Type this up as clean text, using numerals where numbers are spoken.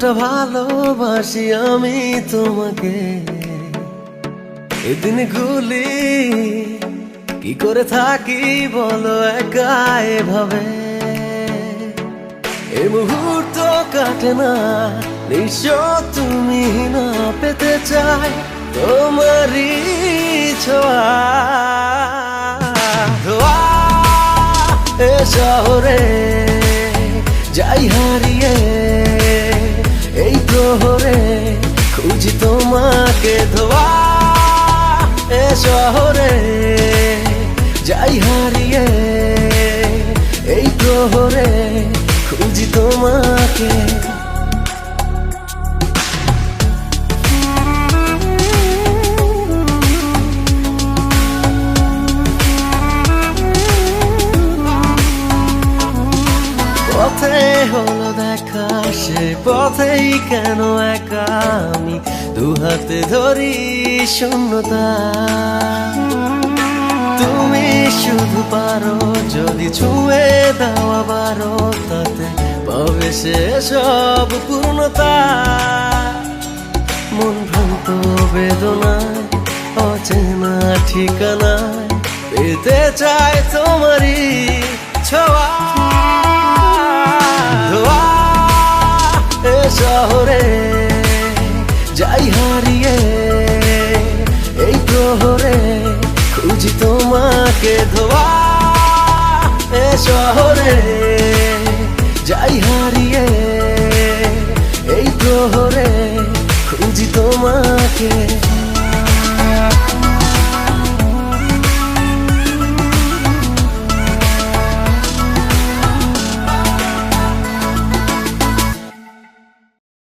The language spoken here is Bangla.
কতটা ভালোবাসি আমি তোমাকে, এদিন গুলি কি করে থাকি বলো একা এভাবে। এই মুহূর্ত কাটে না নিশ্চয় তুমি না পেতে চাই তোমারই ছোঁয়া। ধোয়া এ শহরে যাই হারিয়ে, এই প্রহরে খুঁজি তোমাকে। ধোয়া এ শহরে যাই হারিয়ে, এই প্রহরে খুঁজি তোমাকে। পথে হলো দেখা, সে পথেই কেন একা আমি দুহাতে ধরি শূন্যতা। তুমি শুধু পারো যদি ছুঁয়ে দাও আবারও, তাতে পাবে সে সব পূর্ণতা। মন ভ্রান্ত বেদনায় অচেনা ঠিকানায় পেতে চায় তোমারই ছোঁয়া। ধোয়া এ শহরে যাই হারিয়ে, এই প্রহরে খুঁজি তোমাকে। ধোয়া এ শহরে যাই হারিয়ে, এই প্রহরে খুঁজি তোমাকে।